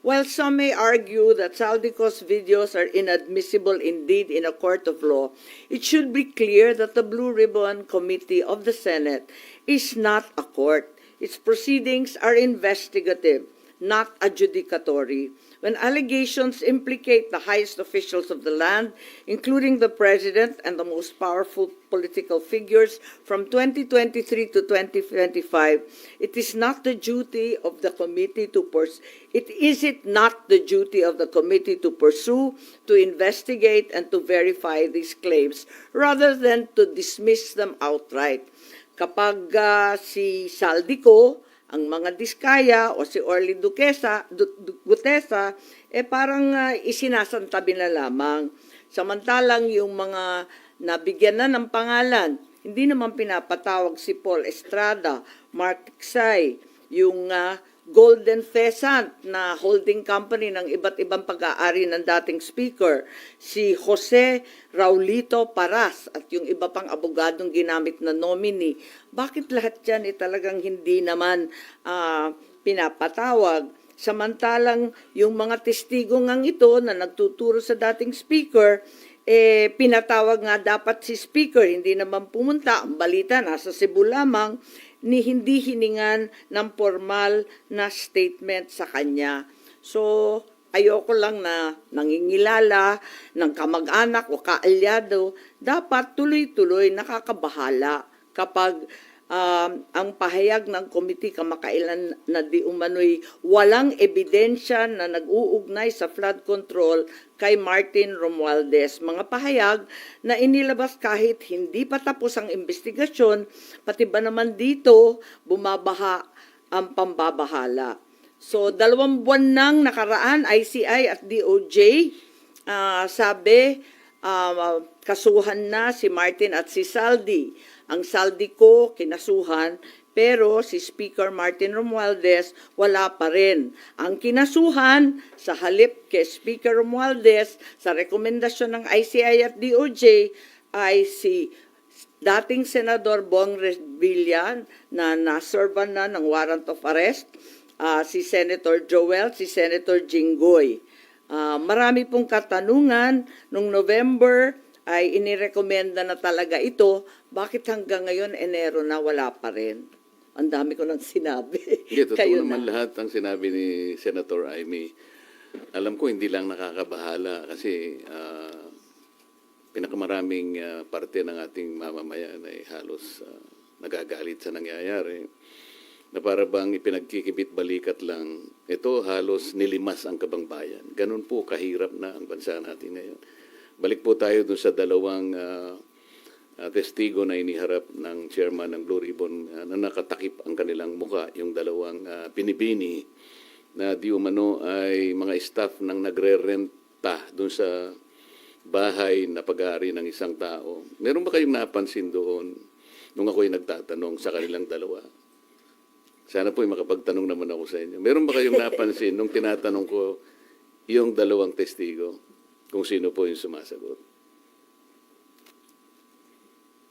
While some may argue that Saldico's videos are inadmissible indeed in a court of law, it should be clear that the Blue Ribbon Committee of the Senate is not a court. Its proceedings are investigative, not adjudicatory. When allegations implicate the highest officials of the land, including the president and the most powerful political figures from 2023 to 2025, it is not the duty of the committee to pursue, to investigate, and to verify these claims, rather than to dismiss them outright. Kapag si Saldico, ang mga Diskaya o si Orly Gutesa, parang isinasantabi na lamang. Samantalang yung mga nabigyan na ng pangalan, hindi naman pinapatawag si Paul Estrada, Mark Tiksay, yung Golden Pheasant na holding company ng iba't ibang pag-aari ng dating speaker, si Jose Raulito Paras at yung iba pang abogadong ginamit na nominee. Bakit lahat yan talagang hindi naman pinapatawag? Samantalang yung mga testigo ngang ito na nagtuturo sa dating speaker, pinatawag nga dapat si speaker, hindi naman pumunta. Ang balita, nasa Cebu lamang, ni hindi hiningan ng formal na statement sa kanya. So, ayoko lang na nangingilala ng kamag-anak o kaalyado, dapat tuloy-tuloy nakakabahala kapag ang pahayag ng komite kamakailan na di umano'y walang ebidensya na nag-uugnay sa flood control kay Martin Romualdez. Mga pahayag na inilabas kahit hindi pa tapos ang investigasyon, pati ba naman dito bumabaha ang pambabahala. So, 2 buwan nang nakaraan, ICI at DOJ, sabi, kasuhan na si Martin at si Saldi. Ang Saldico kinasuhan, pero si Speaker Martin Romualdez wala pa rin. Ang kinasuhan sa halip kay Speaker Romualdez sa rekomendasyon ng ICI at DOJ ay si dating Senador Bong Revilla na naservan na ng warrant of arrest, si Senator Joel, si Senator Jinggoy. Marami pong katanungan nung November ay inirekomenda na talaga ito, bakit hanggang ngayon, Enero na, wala pa rin? Ang dami ko nang sinabi. Hindi, totoo naman lahat ang sinabi ni Senator Amy. Alam ko hindi lang nakakabahala kasi pinakamaraming parte ng ating mamamayan ay halos nagagalit sa nangyayari. Na para bang ipinagkikibit balikat lang, ito halos nilimas ang kabangbayan. Ganun po kahirap na ang bansa natin ngayon. Balik po tayo dun sa dalawang testigo na iniharap ng chairman ng Blue Ribbon na nakatakip ang kanilang muka, yung dalawang pinibini na di umano ay mga staff ng nagre-renta dun sa bahay na pag-aari ng isang tao. Meron ba kayong napansin doon nung ako'y nagtatanong sa kanilang dalawa? Sana po'y makapagtanong naman ako sa inyo. Meron ba kayong napansin nung tinatanong ko yung dalawang testigo? Kung sino po yung sumasagot.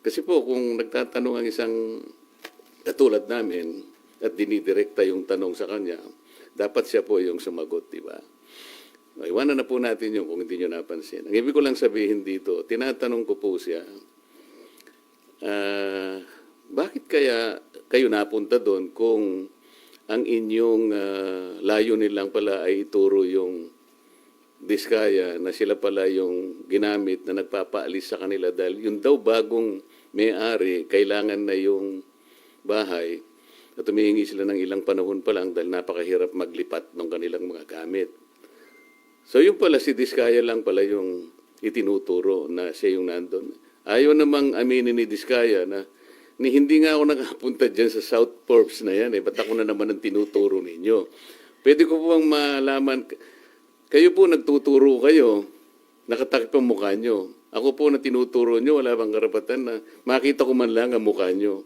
Kasi po, kung nagtatanong ang isang katulad namin at dinidirekta yung tanong sa kanya, dapat siya po yung sumagot, di ba? Iwanan na po natin yun kung hindi nyo napansin. Ang ibig ko lang sabihin dito, tinatanong ko po siya, bakit kaya kayo napunta doon kung ang inyong layunin lang pala ay ituro yung Diskaya na sila pala yung ginamit na nagpapaalis sa kanila dahil yung daw bagong may-ari, kailangan na yung bahay at humihingi sila ng ilang panahon pa lang dahil napakahirap maglipat ng kanilang mga gamit. So yung pala si Diskaya lang pala yung itinuturo na siya yung nandun. Ayaw namang aminin ni Diskaya na hindi nga ako nakapunta dyan sa South Forbes na yan. Ba't ako na naman ang tinuturo ninyo? Pwede ko po bang malaman... Kayo po nagtuturo kayo, nakatakip ang mukha nyo. Ako po na tinuturo nyo, wala bang karapatan na makita ko man lang ang mukha nyo.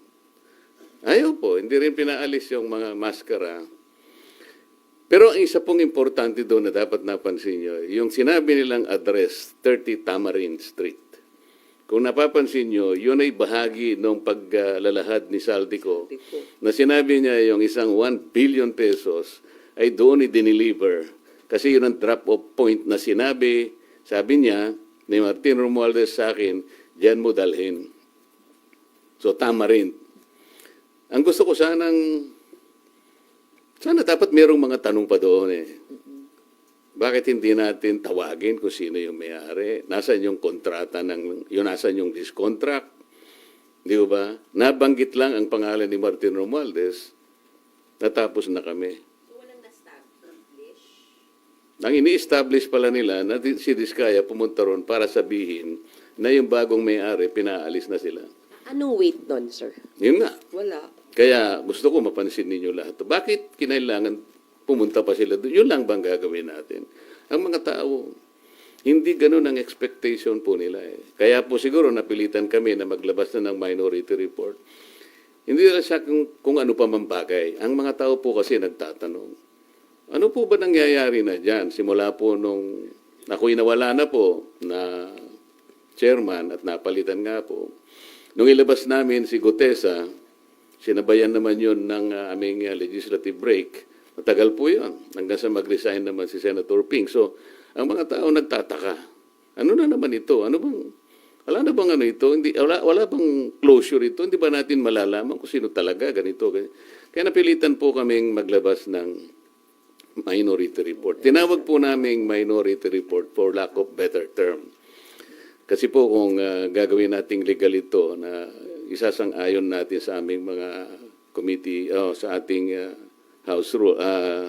Ayaw po, hindi rin pinaalis yung mga maskara. Pero ang isa pong importante doon na dapat napansin nyo, yung sinabi nilang address, 30 Tamarind Street. Kung napapansin nyo, yun ay bahagi ng paglalahad ni Saldico na sinabi niya yung isang 1 billion pesos ay doon i-deliver Kasi yun ang drop-off point na sinabi. Sabi niya, ni Martin Romualdez sa akin, diyan mo dalhin. So tama rin. Ang gusto ko sana dapat merong mga tanong pa doon eh. Bakit hindi natin tawagin kung sino yung may-ari? Nasaan yung kontrata nasaan yung lease contract? Di ba? Nabanggit lang ang pangalan ni Martin Romualdez, natapos na kami. So, walang na-establish? Ang ini-establish pala nila na si Diskaya pumunta ron para sabihin na yung bagong may-ari, pinaalis na sila. Anong weight nun, sir? Yun nga. Wala. Kaya gusto ko mapansin ninyo lahat. Bakit kinailangan pumunta pa sila doon? Yun lang bang gagawin natin? Ang mga tao, hindi ganun ang expectation po nila eh. Kaya po siguro napilitan kami na maglabas na ng minority report. Hindi lang siya kung ano pa man bagay. Ang mga tao po kasi nagtatanong, ano po ba nangyayari na dyan? Simula po nung ako'y nawala na po na chairman at napalitan nga po. Nung ilabas namin si Gutesa, sinabayan naman yun ng aming legislative break. Matagal po yun. Hanggang sa mag-resign naman si Senator Ping. So, ang mga tao nagtataka. Ano na naman ito? Wala na bang ano ito? Wala bang closure ito? Hindi ba natin malalaman kung sino talaga ganito? Kaya napilitan po kaming maglabas ng minority report. Tinawag po naming minority report for lack of better term. Kasi po kung gagawin nating legal ito na isasang-ayon natin sa aming mga committee, sa ating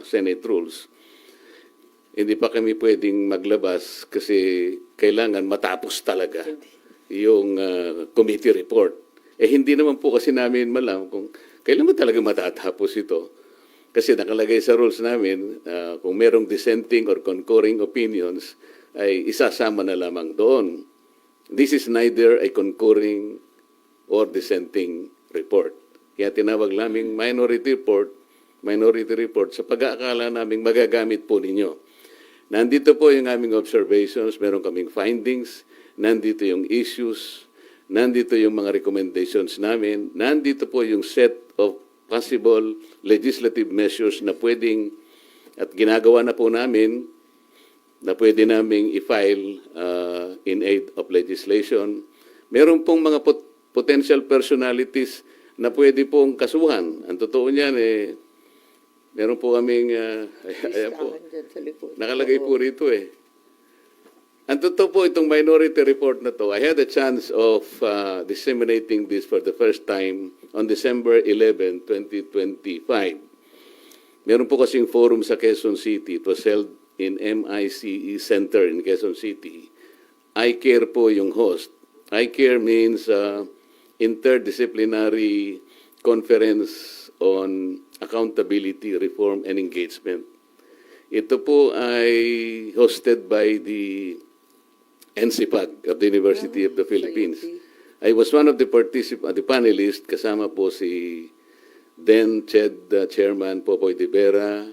Senate rules, hindi pa kami pwedeng maglabas kasi kailangan matapos talaga yung committee report. Hindi naman po kasi namin malam kung kailan ba talaga matatapos ito. Kasi nakalagay sa rules namin, kung merong dissenting or concurring opinions, ay isasama na lamang doon. This is neither a concurring or dissenting report. Kaya tinawag naming minority report sa pag-aakala naming magagamit po ninyo. Nandito po yung aming observations, meron kaming findings, nandito yung issues, nandito yung mga recommendations namin, nandito po yung set of possible legislative measures na pwedeng at ginagawa na po namin na pwede naming i-file in aid of legislation. Meron pong mga potential personalities na pwede pong kasuhan. Ang totoo niyan meron po kaming ayan po, nakalagay po rito Ang totoo po itong minority report na to, I had a chance of disseminating this for the first time on December 11, 2025. Meron po kasing forum sa Quezon City. It was held in MICE Center in Quezon City. I-CARE po yung host. I-CARE means Interdisciplinary Conference on Accountability, Reform, and Engagement. Ito po ay hosted by the NCPAG of the University of the Philippines. I was one of the panelists, kasama po si then Chairman Popoy de Vera,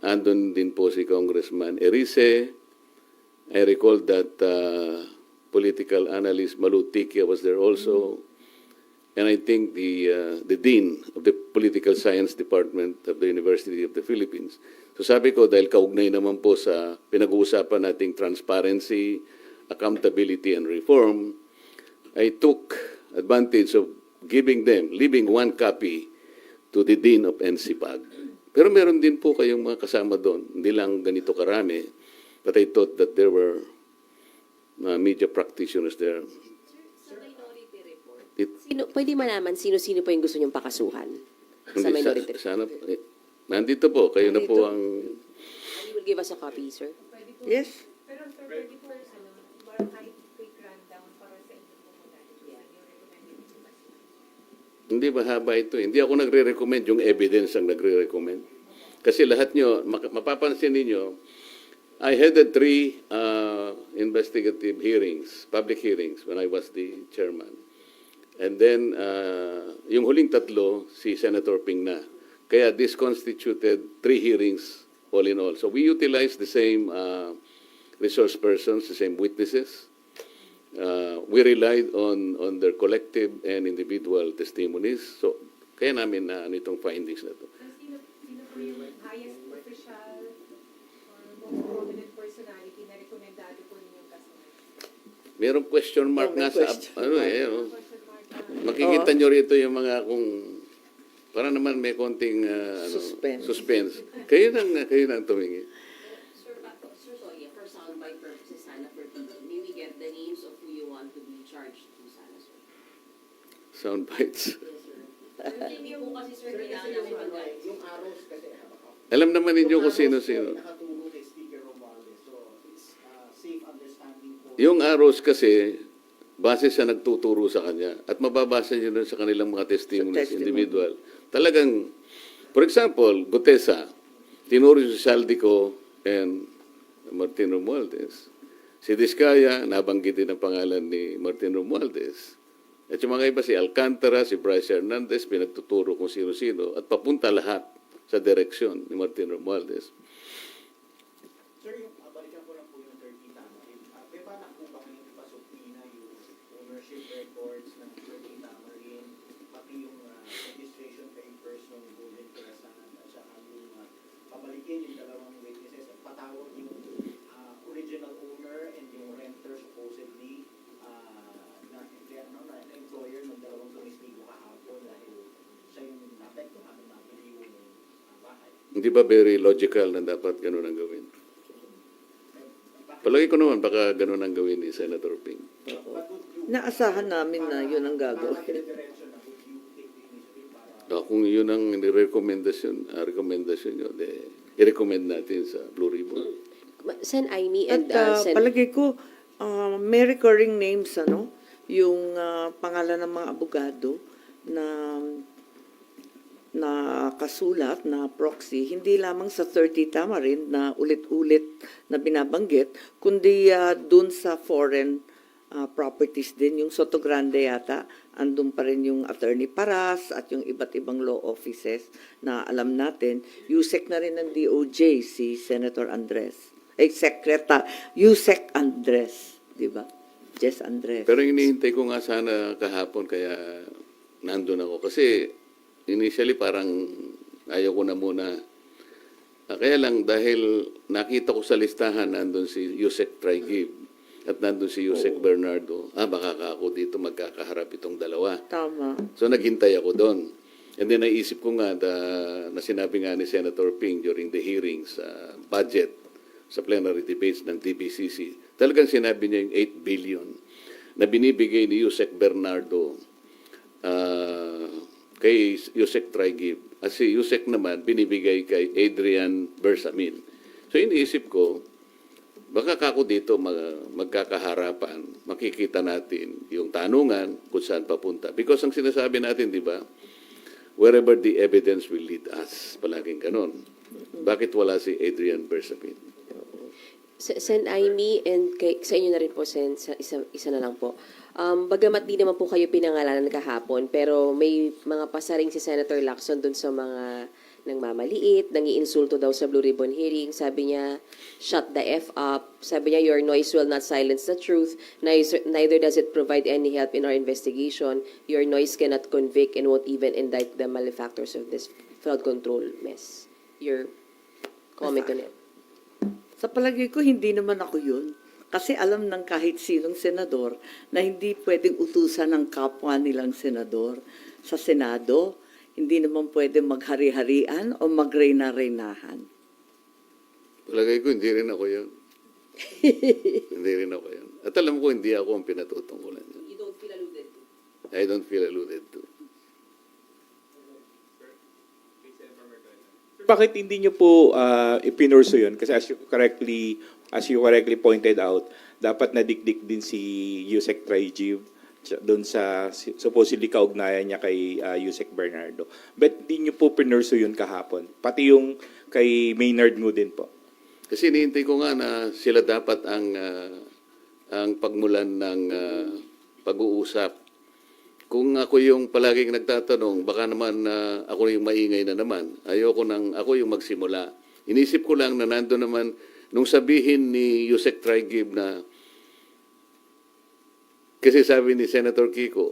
andun din po si Congressman Erice. I recall that political analyst Malu Tikia was there also. And I think the Dean of the Political Science Department of the University of the Philippines. So sabi ko, dahil kaugnay naman po sa pinag-uusapan nating transparency, accountability, and reform, I took advantage of leaving one copy to the Dean of NCPAG. Pero meron din po kayong mga kasama doon, hindi lang ganito karami, but I thought that there were media practitioners there. Sa minority report, pwede malaman sino-sino po yung gusto niyong pakasuhan sa Hindi, minority report? sana, nandito po, kayo na po ang... And you will give us a copy, sir? Yes. Pero sir, pwede po parang kahit quick rundown para sa inyo po muna. Yung recommended po kasi. Hindi mahaba ito. Hindi ako nagre-recommend, yung evidence ang nagre-recommend. Kasi lahat nyo, mapapansin ninyo, I headed 3 investigative hearings, public hearings, when I was the chairman. And then, yung huling 3, si Senator Ping na. Kaya this constituted 3 hearings all in all. So we utilized the same resource persons, the same witnesses. We relied on their collective and individual testimonies. So kaya namin na itong findings na ito. Sino po yung highest official or most Merong question mark may nga sa, question ano eh, oh. Makikita nyo rito yung mga kung, para naman may konting suspense. Kayo nang tumingin. Sir, Toya, for soundbite purposes, sana for TV, may we get the names of who you want to be charged to sana, sir? Sound bites. Yes, sir. Hindi po kasi, sir, kailangan namin mag-guide. Yung arrows kasi, Alam naman ninyo yung kung arrows sino-sino. po, nakaturo kay Speaker Romualdez. So, it's safe understanding po. Yung arrows kasi, base sa nagtuturo sa kanya, at mababasa nyo nun sa kanilang mga testimonies, Sa testimony. individual. Talagang, for example, Gutesa, tinuro si Saldico and Martin Romualdez. Si Diskaya, nabanggit din ang pangalan ni Martin Romualdez. At yung mga iba, si Alcantara, si Bryce Hernandez, pinagtuturo kung sino-sino, at papunta lahat sa direksyon ni Martin Romualdez. Sir, yung balikan ko lang po yung 30 Tamarin. May balak po ba kayong ipasubmina yung ownership records ng 30 Tamarin, pati yung registration papers ng Golden Kerasan, at saka yung pabalikin yung dalawang witnesses at patawag yung original owner and yung renter supposedly na employer ng dalawang tumistigo kahapon dahil siya yung naapektuhan ng nabili yung bahay. Hindi ba very logical na dapat ganun ang gawin? Palagi ko naman baka ganun ang gawin ni Senator Ping. Naasahan namin na yun ang gagawin. Kung yun ang rekomendasyon nyo, i-recommend natin sa Blue Ribbon. Sen Aimee At and Sen... palagay ko, may recurring names, ano? Yung pangalan ng mga abogado na kasulat, na proxy, hindi lamang sa 30 Tamarin na ulit-ulit na binabanggit, kundi dun sa foreign properties din. Yung Soto Grande yata, andun pa rin yung Attorney Paras at yung iba't ibang law offices na alam natin. Yusek na rin ng DOJ, si Senator Andres. Yusek Andres, di ba? Jess Andres. Pero hinihintay ko nga sana kahapon kaya nandun ako. Kasi initially parang ayaw ko na muna. Kaya lang dahil nakita ko sa listahan nandun si Yusek Traigib at nandun si Yusek Bernardo. Baka ako dito magkakaharap itong dalawa. Tama. So naghintay ako doon. And then naisip ko nga na sinabi nga ni Senator Ping during the hearings sa budget sa plenary debates ng TBCC. Talagang sinabi niya yung 8 billion na binibigay ni Yusek Bernardo kay Yusek Traigib. At si Yusek naman binibigay kay Adrian Bersamin. So iniisip ko, baka kako dito magkakaharapan, makikita natin yung tanungan kung saan papunta. Because ang sinasabi natin, di ba, wherever the evidence will lead us, palaging ganon. Bakit wala si Adrian Bersamin? Sen Aimee and sa inyo na rin po, Sen, isa na lang po. Bagamat di naman po kayo pinangalanan kahapon, pero may mga pasaring si Senator Lacson dun sa mga nangmamaliit, nangiinsulto daw sa Blue Ribbon hearing. Sabi niya, shut the F up. Sabi niya, your noise will not silence the truth. Neither does it provide any help in our investigation. Your noise cannot convict and won't even indict the malefactors of this flood control mess. Your comment on it. Sa palagay ko, hindi naman ako yun. Kasi alam ng kahit sinong senador na hindi pwedeng utusan ng kapwa nilang senador. Sa Senado, hindi naman pwedeng maghari-harian o magreyna-reynahan. Palagay ko, hindi rin ako yun. Hindi rin ako yun. At alam ko, hindi ako ang pinatutungkulan yun. You don't feel alluded to? I don't feel alluded to. Bakit hindi nyo po ipinurso yun? Kasi as you correctly pointed out, dapat nadikdik din si Yusek Traigib doon sa supposedly kaugnayan niya kay Yusek Bernardo. But hindi nyo po pinurso yun kahapon? Pati yung kay Maynard mo din po? Kasi hinihintay ko nga na sila dapat ang pagmulan ng pag-uusap. Kung ako yung palaging nagtatanong, baka naman ako yung maingay na naman. Ayoko nang ako yung magsimula. Inisip ko lang na nando naman, nung sabihin ni Yusek Traigib na, kasi sabi ni Senator Kiko,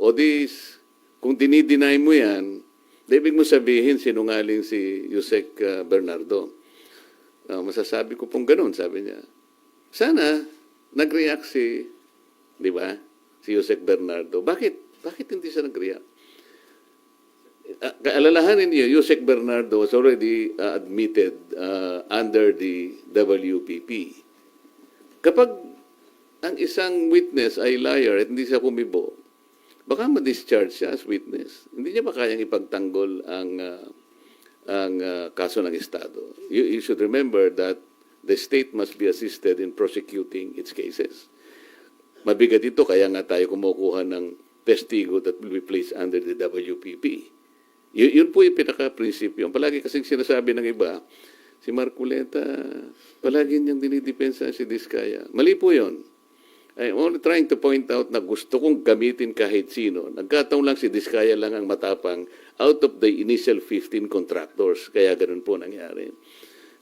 kung dinideny mo yan, ibig mo sabihin sinungaling si Yusek Bernardo. Masasabi ko pong ganun, sabi niya. Sana nag-react si Di ba? Si Yusek Bernardo. Bakit hindi siya nag-react? Alalahanin niyo, Yusek Bernardo was already admitted under the WPP. Kapag ang isang witness ay liar at hindi siya kumibo, baka ma-discharge siya as witness. Hindi niya ba kayang ipagtanggol ang kaso ng Estado? You should remember that the state must be assisted in prosecuting its cases. Mabigat ito, kaya nga tayo kumukuha ng testigo that will be placed under the WPP. Yun po yung pinaka-prinsipyo. Palagi kasing sinasabi ng iba, si Marcoleta, palagi niyang dinidepensa si Diskaya. Mali po yun. I'm only trying to point out na gusto kong gamitin kahit sino. Nagkataon lang si Diskaya lang ang matapang out of the initial 15 contractors. Kaya ganun po nangyari.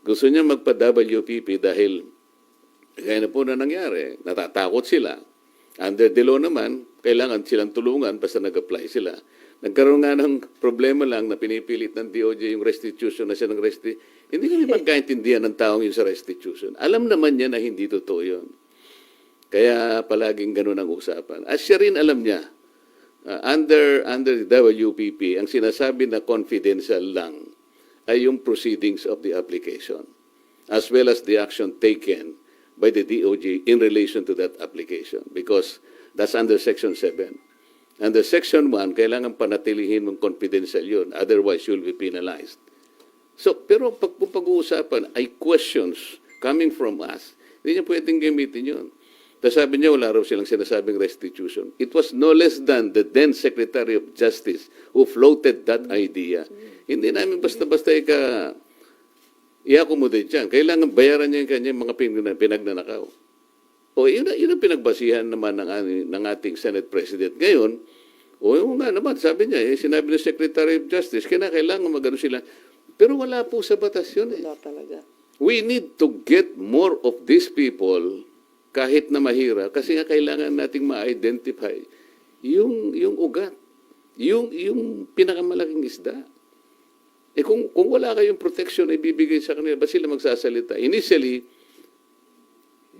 Gusto niya magpa-WPP dahil kaya na po na nangyari. Natatakot sila. Under the law naman, kailangan silang tulungan basta nag-apply sila. Nagkaroon nga ng problema lang na pinipilit ng DOJ yung restitution na siya ng Hindi kami magkaintindihan ng taong yun sa restitution. Alam naman niya na hindi totoo yun. Kaya palaging ganun ang usapan. At siya rin alam niya, under the WPP, ang sinasabi na confidential lang ay yung proceedings of the application, as well as the action taken by the DOJ in relation to that application, because that's under Section 7. Under Section 1, kailangan panatilihin mong confidential yun, otherwise you'll be penalized. So, pero pag-uusapan ay questions coming from us, hindi niya pwedeng gamitin yun. Tapos sabi niya, wala raw silang sinasabing restitution. It was no less than the then Secretary of Justice who floated that idea. Hindi namin basta-basta i-accommodate yan. Kailangan bayaran niya yung kanyang mga pinagnanakaw. O yun ang pinagbasihan naman ng ating Senate President. Ngayon, yung nga naman, sabi niya, sinabi ng Secretary of Justice, kailangan magano sila. Pero wala po sa batas yun eh. Wala talaga. We need to get more of these people kahit na mahirap kasi nga kailangan nating ma-identify yung ugat, yung pinakamalaking isda. Kung wala kayong protection na ibibigay sa kanila, ba sila magsasalita? Initially,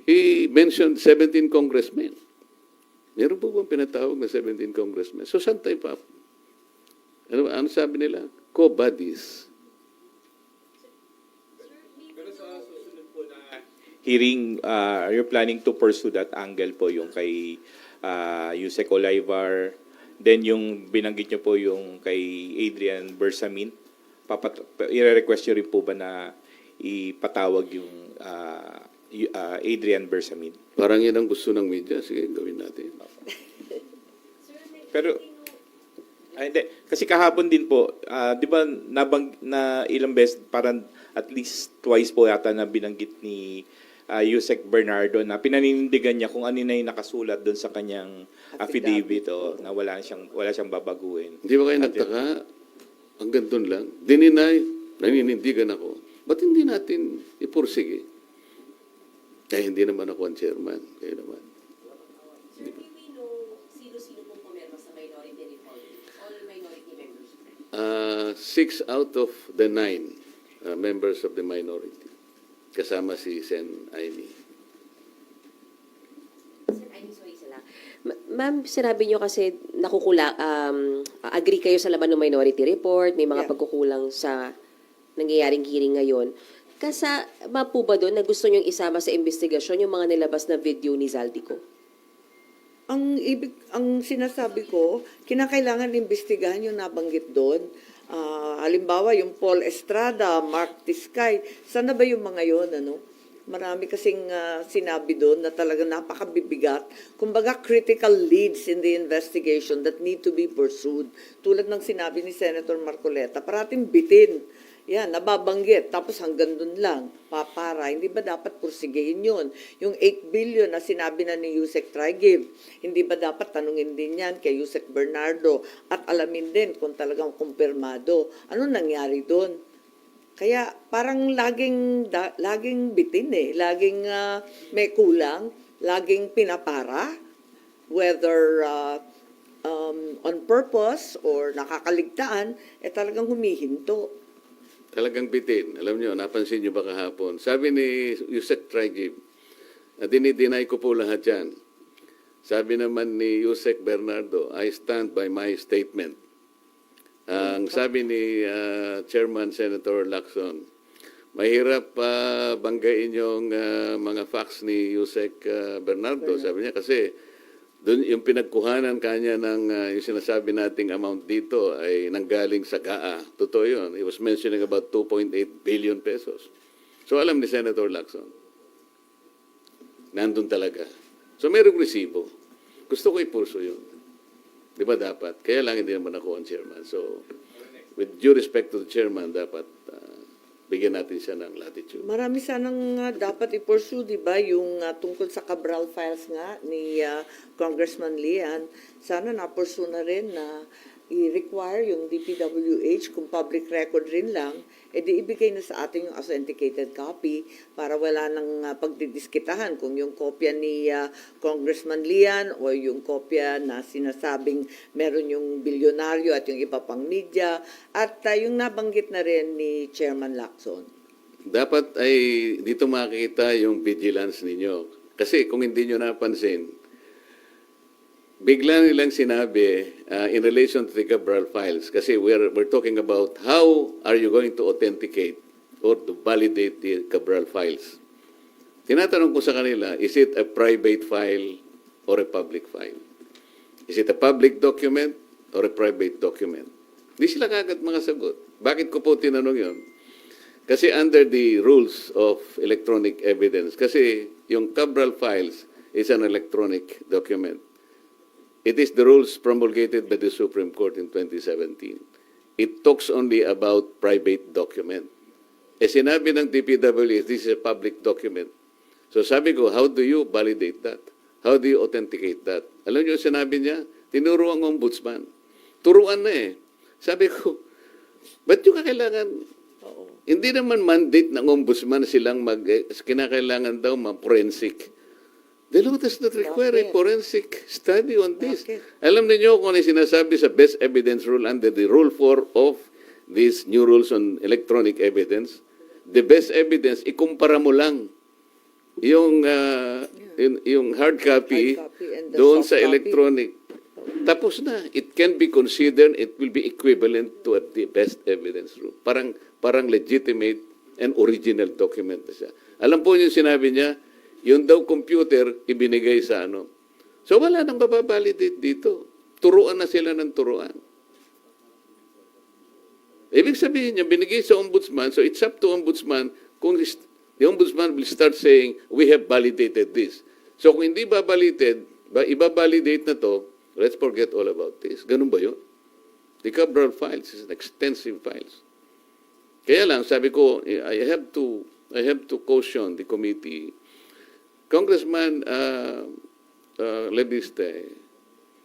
he mentioned 17 congressmen. Meron po bang pinatawag na 17 congressmen? So, saan tayo pa? Ano sabi nila? Co-buddies. Hearing, you're planning to pursue that angle po yung kay Yusek Olivar, then yung binanggit nyo po yung kay Adrian Bersamin. I-request nyo rin po ba na ipatawag yung Adrian Bersamin? Parang yan ang gusto ng media. Sige, gawin natin. Pero, hindi. Kasi kahapon din po, di ba na ilang beses, parang at least twice po yata na binanggit ni Yusek Bernardo na pinaninindigan niya kung ano na yung nakasulat doon sa kanyang affidavit na wala siyang babaguhin. Hindi ba kayo nagtaka? Hanggang doon lang. Dininay, naninindigan ako. Ba't hindi natin ipursige? Kaya hindi naman ako ang chairman. Kaya naman. Sir, do we know sino-sino pong pumirma sa minority report? All minority members? 6 out of the 9 members of the minority. Kasama si Sen Aimee. Sir, I'm sorry, isa lang. Ma'am, sinabi niyo kasi agree kayo sa laban ng minority report, may mga Yeah. pagkukulang sa nangyayaring hearing ngayon. Kasama po ba doon na gusto niyong isama sa investigasyon yung mga nilabas na video ni Zaldico? Ang sinasabi ko, kinakailangan imbestigahan yung nabanggit doon. Halimbawa, yung Paul Estrada, Mark Tiskay, sana ba yung mga yon, ano? Marami kasing sinabi doon na talaga napakabibigat. Kumbaga, critical leads in the investigation that need to be pursued. Tulad ng sinabi ni Senator Marcoleta, parating bitin. Yan, nababanggit. Tapos hanggang dun lang, papara. Hindi ba dapat pursigihin yun? Yung 8 billion na sinabi na ni Yusek Trigiv, hindi ba dapat tanungin din yan kay Yusek Bernardo at alamin din kung talagang kumpirmado. Ano nangyari doon? Kaya parang laging bitin eh. Laging may kulang. Laging pinapara. Whether on purpose or nakakaligtaan, talagang humihinto. Talagang bitin. Alam niyo, napansin niyo ba kahapon? Sabi ni Yusek Trigiv, dinideny ko po lahat yan. Sabi naman ni Yusek Bernardo, I stand by my statement. Ang sabi ni Chairman Senator Lacson, mahirap banggain yung mga facts ni Yusek Bernardo. Sabi niya kasi doon yung pinagkuhanan kanya ng yung sinasabi nating amount dito ay nanggaling sa GAA. Totoo yun. He was mentioning about 2.8 billion pesos. So alam ni Senator Lacson, nandun talaga. So mayroong resibo. Gusto ko ipurso yun. Di ba dapat? Kaya lang hindi naman ako ang chairman. So, with due respect to the chairman, dapat bigyan natin siya ng latitude. Marami sanang dapat i-pursue, di ba, yung tungkol sa Cabral files nga ni Congressman Lian. Sana na-pursue na rin na i-require yung DPWH kung public record rin lang, edi ibigay na sa ating yung authenticated copy para wala nang pagdidiskitahan kung yung kopya ni Congressman Lian o yung kopya na sinasabing meron yung bilyonaryo at yung iba pang media at yung nabanggit na rin ni Chairman Lacson. Dapat ay dito makikita yung vigilance ninyo. Kasi kung hindi nyo napansin, bigla nilang sinabi in relation to the Cabral files, kasi we're talking about how are you going to authenticate or to validate the Cabral files. Tinatanong ko sa kanila, is it a private file or a public file? Is it a public document or a private document? Di sila kagad mga sagot. Bakit ko po tinanong yun? Kasi under the rules of electronic evidence, kasi yung Cabral files is an electronic document. It is the rules promulgated by the Supreme Court in 2017. It talks only about private document. Sinabi ng DPWH, this is a public document. So sabi ko, how do you validate that? How do you authenticate that? Alam niyo, sinabi niya, tinuro ang ombudsman. Turuan na eh. Sabi ko, ba't yung kakailangan? Hindi naman mandate ng ombudsman silang kinakailangan daw ma-forensic. The law does not require a forensic study on this. Alam niyo kung ano yung sinasabi sa best evidence rule under the Rule 4 of these new rules on electronic evidence? The best evidence, ikumpara mo lang yung hard copy and the doon soft sa copy. electronic. Tapos na. It can be considered, it will be equivalent to the best evidence rule. Parang legitimate and original document na siya. Alam po yung sinabi niya, yung daw computer, ibinigay sa ano. So wala nang mababalidate dito. Turuan na sila ng turuan. Ibig sabihin niya, binigay sa ombudsman, so it's up to ombudsman kung the ombudsman will start saying, we have validated this. So kung hindi iba-validate na to, let's forget all about this. Ganun ba yun? The Cabral files is an extensive files. Kaya lang, sabi ko, I have to caution the committee. Congressman Leviste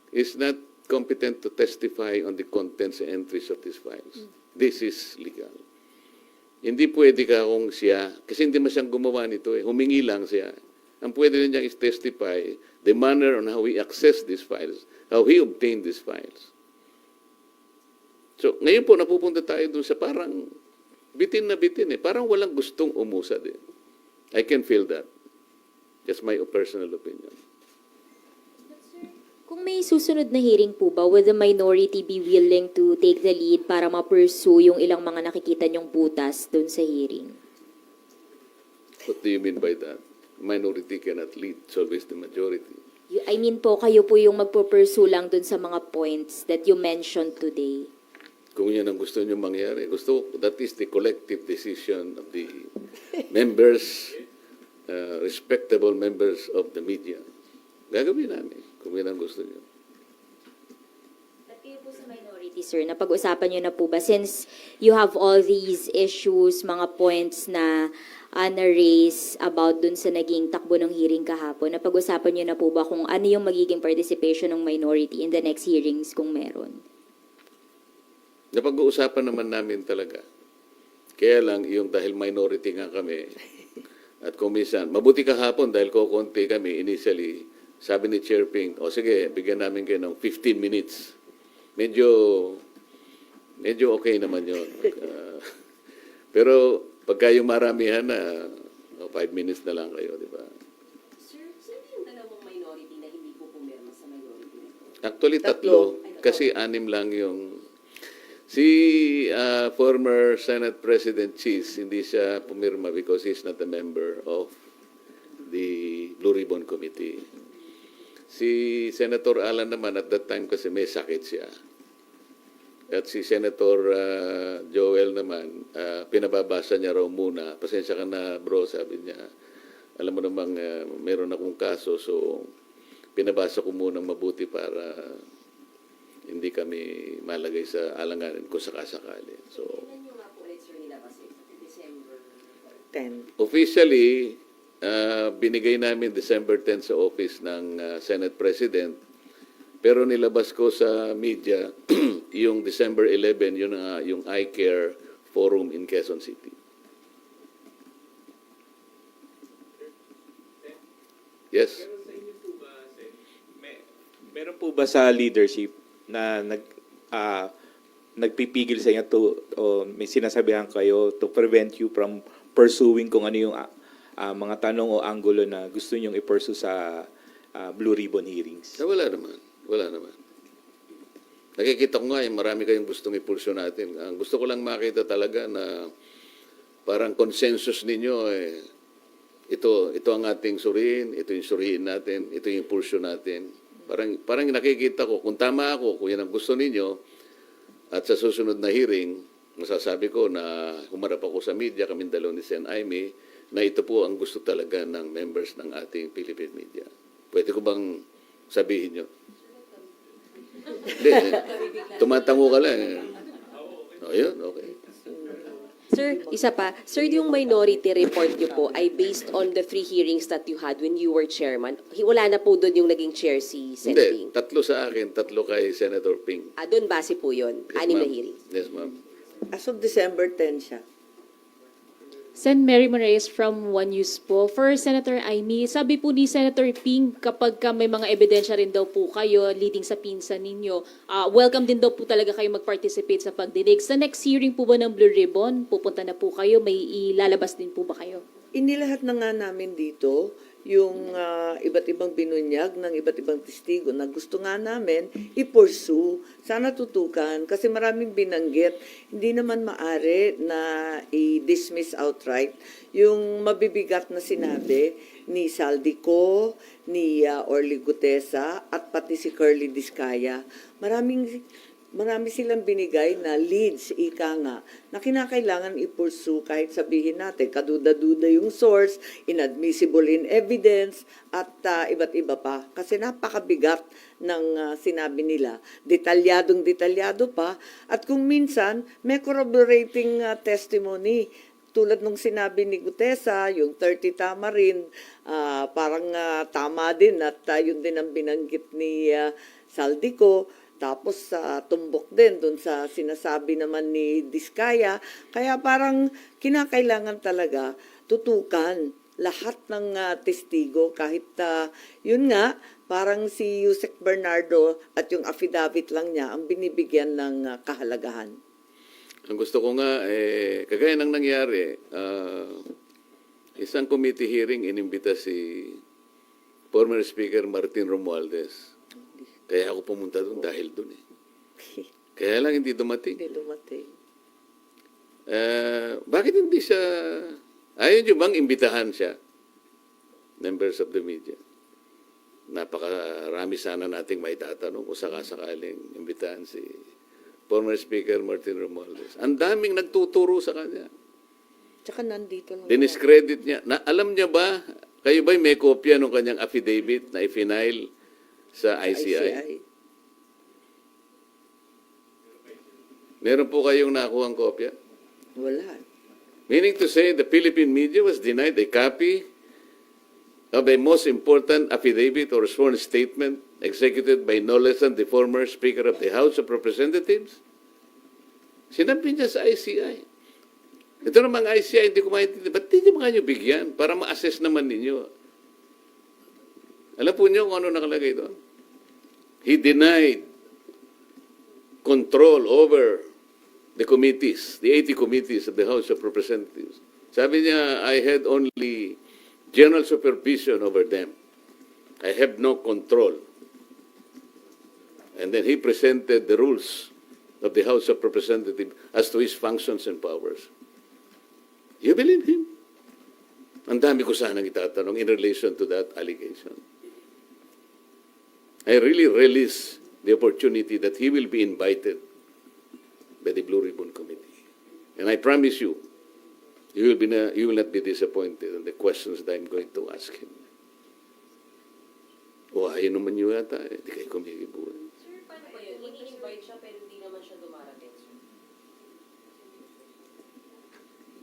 is not competent to testify on the contents and entries of these files. This is legal. Hindi pwede ka kung siya, kasi hindi man siyang gumawa nito eh, humingi lang siya. Ang pwede rin niyang is-testify the manner on how he accessed these files, how he obtained these files. So, ngayon po napupunta tayo dun sa parang bitin na bitin eh, parang walang gustong umusad eh. I can feel that. Just my personal opinion. Kung may susunod na hearing po ba, would the minority be willing to take the lead para ma-pursue yung ilang mga nakikita niyong butas doon sa hearing? What do you mean by that? Minority cannot lead, it's always the majority. I mean po, kayo po yung magpo-pursue lang doon sa mga points that you mentioned today. Kung yan ang gusto nyo mangyari, that is the collective decision of the members, respectable members of the media. Gagawin namin kung yan ang gusto nyo. But kayo po sa minority, sir, napag-usapan nyo na po ba? Since you have all these issues, mga points na na-raise about dun sa naging takbo ng hearing kahapon, napag-usapan nyo na po ba kung ano yung magiging participation ng minority in the next hearings kung meron? Napag-uusapan naman namin talaga. Kaya lang, yung dahil minority nga kami, at kung minsan, mabuti kahapon dahil kukunti kami initially, sabi ni Chair Ping, sige, bigyan namin kayo ng 15 minutes. Medyo okay naman yun. Pero pagka yung maramihan na, 5 minutes na lang kayo, di ba? Sir, sino yung dalawang minority na hindi po pumirma? Actually, Tatlo. tatlo. Kasi anim lang yung... Si former Senate President Cheese, hindi siya pumirma because he's not a member of the Blue Ribbon Committee. Si Senator Alan naman, at that time kasi may sakit siya. At si Senator Joel naman, pinababasa niya raw muna. Pasensya ka na bro, sabi niya. Alam mo namang meron akong kaso, so pinabasa ko munang mabuti para hindi kami malagay sa alanganin kung sakasakali. So, 10. officially, binigay namin December 10 sa office ng Senate President. Pero nilabas ko sa media yung December 11, yun yung iCare Forum in Quezon City. Yes. Meron po ba sa leadership na nagpipigil sa inyo o may sinasabihan kayo to prevent you from pursuing kung ano yung mga tanong o anggulo na gusto nyong i-pursue sa Blue Ribbon hearings? Wala naman. Wala naman. Nakikita ko nga, marami kayong gustong ipulsyo natin. Ang gusto ko lang makita talaga na parang consensus ninyo, ito ang ating suriin, ito yung suriin natin, ito yung pulsyo natin. Parang nakikita ko, kung tama ako, kung yan ang gusto ninyo, at sa susunod na hearing, masasabi ko na humarap ako sa media, kaming dalaw ni Sen. Aimee, na ito po ang gusto talaga ng members ng ating Philippine media. Pwede ko bang sabihin nyo? Hindi, tumatango ka lang. O yun, okay. Sir, isa pa. Sir, yung minority report niyo po ay based on the 3 hearings that you had when you were chairman. Wala na po doon yung naging chair si Sen. Hindi, Ping. 3 sa akin, 3 kay Senator Ping. Doon base po yun. Yes, 6 na ma'am. hearings. Yes, ma'am. As of December 10 siya. Sen. Mary Moraes from One News po. For Senator Aimee, sabi po ni Senator Ping, kapag may mga ebidensya rin daw po kayo leading sa pinsan ninyo, welcome din daw po talaga kayo mag-participate sa pagdinig. Sa next hearing po ba ng Blue Ribbon, pupunta na po kayo, may ilalabas din po ba kayo? Inilahat na nga namin dito yung iba't ibang binunyag ng iba't ibang testigo na gusto nga namin i-pursue. Sana tutukan kasi maraming binanggit. Hindi naman maari na i-dismiss outright yung mabibigat na sinabi ni Saldico, ni Orly Gutesa at pati si Curly Discaya. Marami silang binigay na leads, ika nga, na kinakailangan i-pursue kahit sabihin natin, kaduda-duda yung source, inadmissible in evidence, at iba't iba pa. Kasi napakabigat ng sinabi nila. Detalyado pa. At kung minsan, may corroborating testimony. Tulad nung sinabi ni Gutesa, yung 30 tama rin, parang tama din at yun din ang binanggit ni Saldico. Tapos tumbok din dun sa sinasabi naman ni Discaya. Kaya parang kinakailangan talaga tutukan lahat ng testigo kahit yun nga, parang si Yusek Bernardo at yung affidavit lang niya ang binibigyan ng kahalagahan. Ang gusto ko nga, kagaya ng nangyari, isang committee hearing inimbita si former Speaker Martin Romualdez. Kaya ako pumunta doon dahil doon eh. Kaya lang hindi dumating. Hindi dumating. Bakit hindi siya... Ayaw nyo bang imbitahan siya? Members of the media. Napakarami sana nating maitatanong kung sakasakaling imbitahan si former Speaker Martin Romualdez. Ang daming nagtuturo sa kanya. Tsaka nandito lang. Diniscredit niya. Alam niya ba, kayo ba'y may kopya ng kanyang affidavit na i-file sa ICI? Meron po kayong nakuhang kopya? Wala. Meaning to say, the Philippine media was denied a copy of a most important affidavit or sworn statement executed by no less than the former Speaker of the House of Representatives. Sinabi niya sa ICI. Ito namang ICI, hindi ko maintindihan. Ba't hindi mo kayo bigyan para ma-assess naman ninyo? Alam po niyo kung ano nakalagay doon? He denied control over the committees, the 80 committees of the House of Representatives. Sabi niya, I had only general supervision over them. I have no control. And then he presented the rules of the House of Representatives as to his functions and powers. You believe him? Ang dami ko sanang itatanong in relation to that allegation. I really relish the opportunity that he will be invited by the Blue Ribbon Committee. And I promise you, you will not be disappointed in the questions that I'm going to ask him. O ayaw naman niyo yata, di kayo kumikibuhan. Sir, paano ba yun? Ini-invite siya pero hindi naman siya dumarating, sir.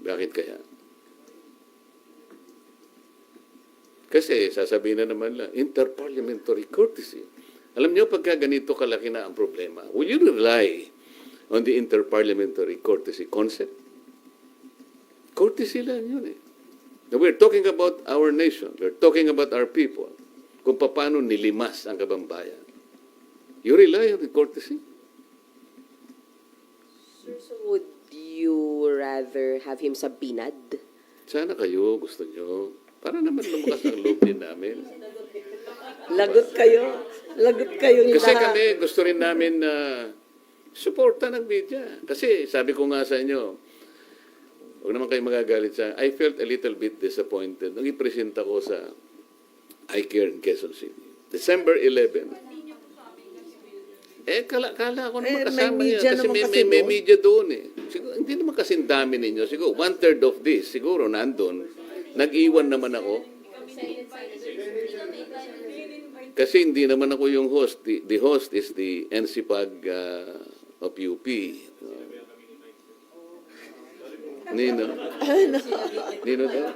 Bakit kaya? Kasi sasabihin na naman lang, interparliamentary courtesy. Alam niyo, pagka ganito kalaki na ang problema, will you rely on the interparliamentary courtesy concept? Courtesy lang yun eh. Now, we're talking about our nation. We're talking about our people. Kung paano nilimas ang kabambayan. You rely on the courtesy? Sir, so would you rather have him subpoenaed? Sana kayo, gusto nyo. Para naman lumakas ang loob din namin. Lagot kayo. Lagot kayong Kasi lahat. kami, gusto rin namin na suporta ng media. Kasi sabi ko nga sa inyo, huwag naman kayo magagalit sa I felt a little bit disappointed nung ipresenta ko sa iCare in Quezon City. December 11. Kala ko naman May kasama media yan. Kasi naman may, kasi may, may doon. media doon eh. Siguro, hindi naman kasing dami ninyo. Siguro, 1/3 of this, siguro nandun. Nag-iwan naman ako. Kasi hindi naman ako yung host. The host is the NCPAG of UP. Nino? Nino daw?